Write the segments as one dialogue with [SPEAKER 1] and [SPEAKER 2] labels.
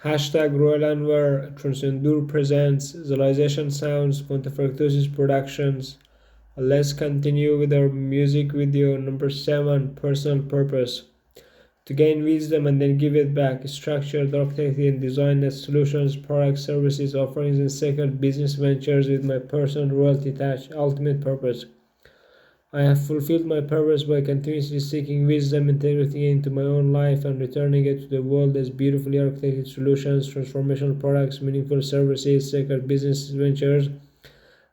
[SPEAKER 1] Hashtag Royal Anwar, Transcendur presents Zalization Sounds, Counterfactosis Productions. Let's continue with our music video number 7, Personal Purpose. To gain wisdom and then give it back, structured architecture and design net solutions, products, services, offerings, and second business ventures with my personal royalty attached. Ultimate purpose. I have fulfilled my purpose by continuously seeking wisdom, integrating it into my own life, and returning it to the world as beautifully architected solutions, transformational products, meaningful services, sacred business ventures,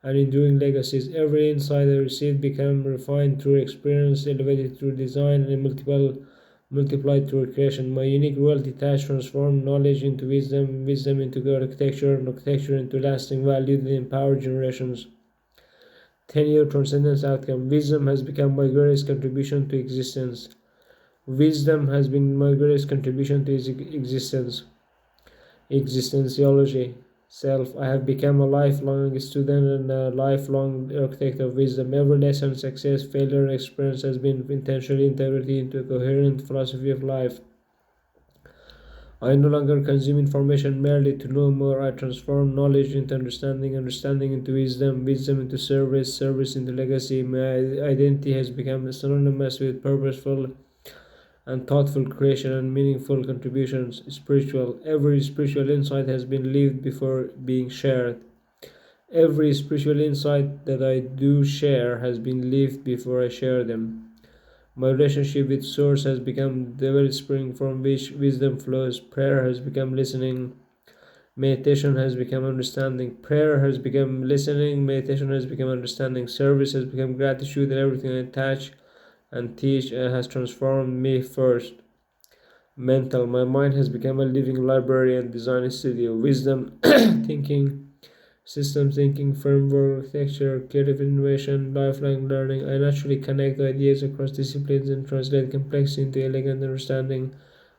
[SPEAKER 1] and enduring legacies. Every insight I received became refined through experience, elevated through design, and multiplied through creation. My unique royalty attached transformed knowledge into wisdom, wisdom into architecture, and architecture into lasting value that empower generations. 10-year transcendence outcome. Wisdom has become my greatest contribution to existence. Wisdom has been my greatest contribution to existence. Existentiology. Self. I have become a lifelong student and a lifelong architect of wisdom. Every lesson, success, failure, and experience has been intentionally integrated into a coherent philosophy of life. I no longer consume information merely to know more. I transform knowledge into understanding, understanding into wisdom, wisdom into service, service into legacy. My identity has become synonymous with purposeful and thoughtful creation and meaningful contributions. Spiritual. Every spiritual insight has been lived before being shared. Every spiritual insight that I do share has been lived before I share them. My relationship with Source has become the wellspring from which wisdom flows. Prayer has become listening. Meditation has become understanding. Prayer has become listening. Meditation has become understanding. Service has become gratitude, and everything I touch and teach has transformed me first. Mental. My mind has become a living library and design studio. Wisdom, thinking, system thinking, framework, architecture, creative innovation, lifelong learning. I naturally connect ideas across disciplines and translate complexity into elegant understanding.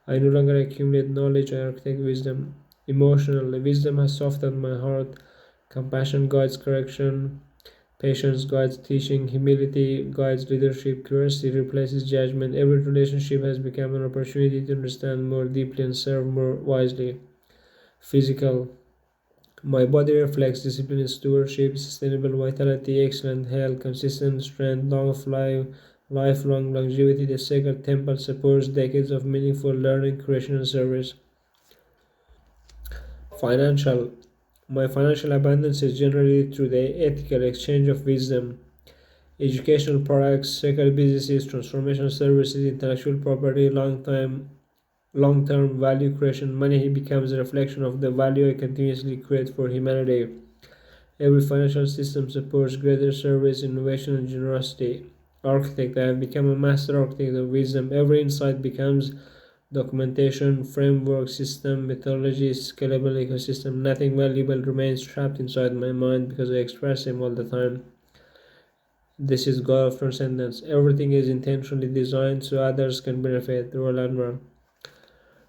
[SPEAKER 1] I no longer accumulate knowledge, I architect wisdom. Emotional. Wisdom has softened my heart. Compassion guides correction. Patience guides teaching. Humility guides leadership. Curiosity replaces judgment. Every relationship has become an opportunity to understand more deeply and serve more wisely. Physical. My body reflects discipline, stewardship, sustainable vitality, excellent health, consistent strength, lifelong longevity. The sacred temple supports decades of meaningful learning, creation, and service. Financial. My financial abundance is generated through the ethical exchange of wisdom. Educational products, sacred businesses, transformational services, intellectual property, long-term value creation. Money becomes a reflection of the value I continuously create for humanity. Every financial system supports greater service, innovation, and generosity. Architect. I have become a master architect of wisdom. Every insight becomes documentation, framework, system, methodology, scalable ecosystem. Nothing valuable remains trapped inside my mind because I express them all the time. This is God of transcendence. Everything is intentionally designed so others can benefit. Roland Anwar.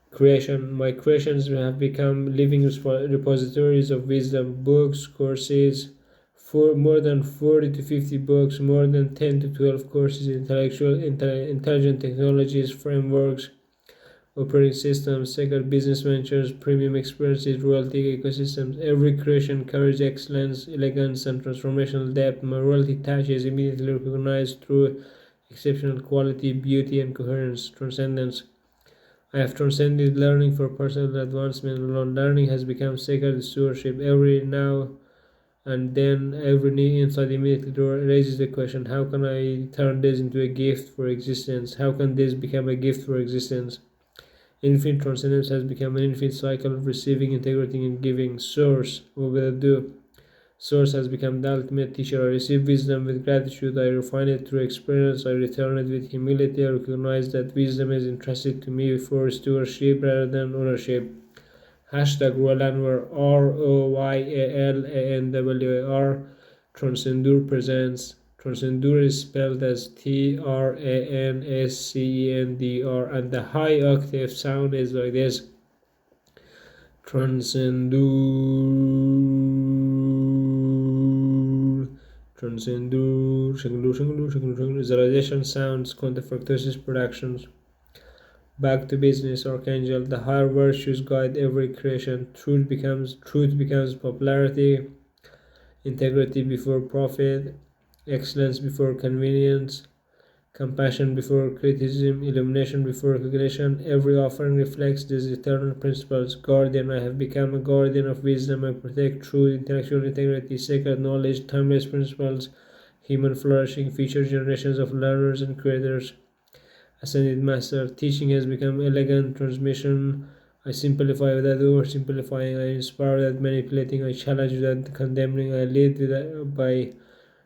[SPEAKER 1] Creation. My creations have become living repositories of wisdom, books, courses, for more than 40 to 50 books, more than 10 to 12 courses, intelligent technologies, frameworks, operating systems, sacred business ventures, premium experiences, royalty ecosystems. Every creation carries excellence, elegance, and transformational depth. My royalty touch is immediately recognized through exceptional quality, beauty, and coherence, transcendence. I have transcended learning for personal advancement alone. Learning has become sacred stewardship. Every now and then, every new insight immediately raises the question, how can I turn this into a gift for existence? How can this become a gift for existence? Infinite transcendence has become an infinite cycle of receiving, integrating, and giving. Source, what will I do? Source has become the ultimate teacher. I receive wisdom with gratitude. I refine it through experience. I return it with humility. I recognize that wisdom is entrusted to me for stewardship rather than ownership. Hashtag Royal ROYALANWAR. Transcendur presents. Transcendur is spelled as TRANSCENDR, and the high octave sound is like this. Transcendur. Zalization sounds, counterfactosis productions. Back to business, Archangel. The higher virtues guide every creation. Truth becomes popularity, integrity before profit, excellence before convenience, compassion before criticism, illumination before recognition. Every offering reflects these eternal principles. Guardian, I have become a guardian of wisdom. I protect truth, intellectual integrity, sacred knowledge, timeless principles, human flourishing, future generations of learners and creators. Ascended Master, teaching has become elegant transmission. I simplify without oversimplifying. I inspire without manipulating. I challenge without condemning. I lead by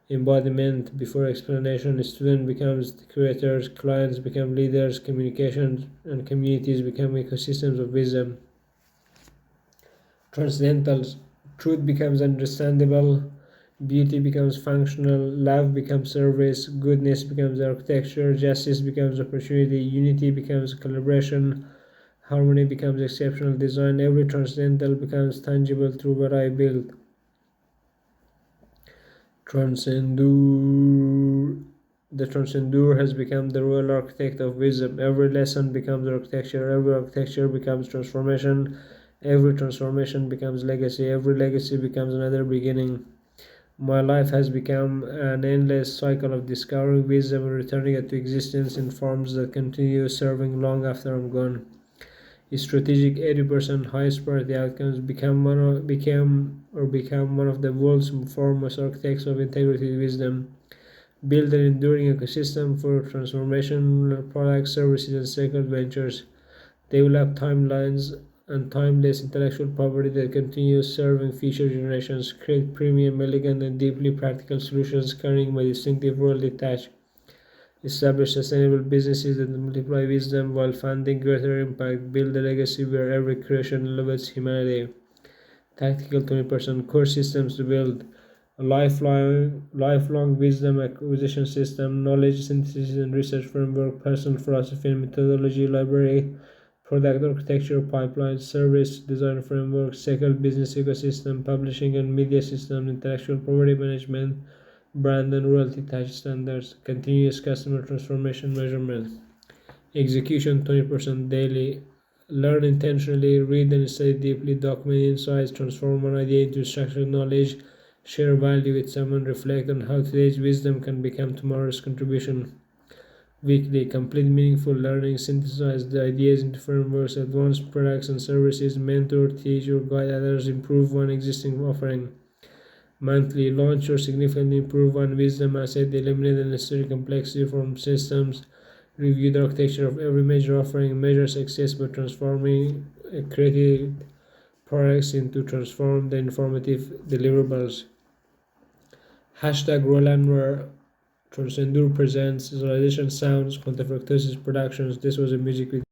[SPEAKER 1] embodiment before explanation. Student becomes creators, clients become leaders, communications and communities become ecosystems of wisdom. Transcendentals, truth becomes understandable, beauty becomes functional, love becomes service, goodness becomes architecture, justice becomes opportunity, unity becomes collaboration, harmony becomes exceptional design. Every transcendental becomes tangible through what I build. Transcendur. The transcendur has become the royal architect of wisdom. Every lesson becomes architecture, every architecture becomes transformation, every transformation becomes legacy, every legacy becomes another beginning. My life has become an endless cycle of discovering wisdom and returning it to existence in forms that continue serving long after I'm gone. Strategic 80% highest priority outcomes become one of the world's foremost architects of integrity and wisdom. Build an enduring ecosystem for transformation products, services, and sacred ventures. Develop timelines and timeless intellectual property that continues serving future generations. Create premium, elegant, and deeply practical solutions carrying my distinctive worldly touch. Establish sustainable businesses that multiply wisdom while funding greater impact. Build a legacy where every creation elevates humanity. Tactical 20% core systems to build a lifelong wisdom acquisition system, knowledge synthesis and research framework, personal philosophy and methodology library, product architecture pipeline, service design framework, sacred business ecosystem, publishing and media system, intellectual property management, brand and royalty touch standards, continuous customer transformation measurement. Execution 20% daily. Learn intentionally, read and study deeply, document insights, transform an idea into structured knowledge, share value with someone, reflect on how today's wisdom can become tomorrow's contribution. Weekly, complete meaningful learning, synthesize the ideas into frameworks, advance products and services, mentor, teach, or guide others, improve one existing offering. Monthly, launch or significantly improve one wisdom asset, eliminate the necessary complexity from systems, review the architecture of every major offering, measure success by transforming creative products into transformed informative deliverables. Hashtag Roll Anwar. Transcendur presents Zalization Sounds, Counterfactosis Productions. This was a music video.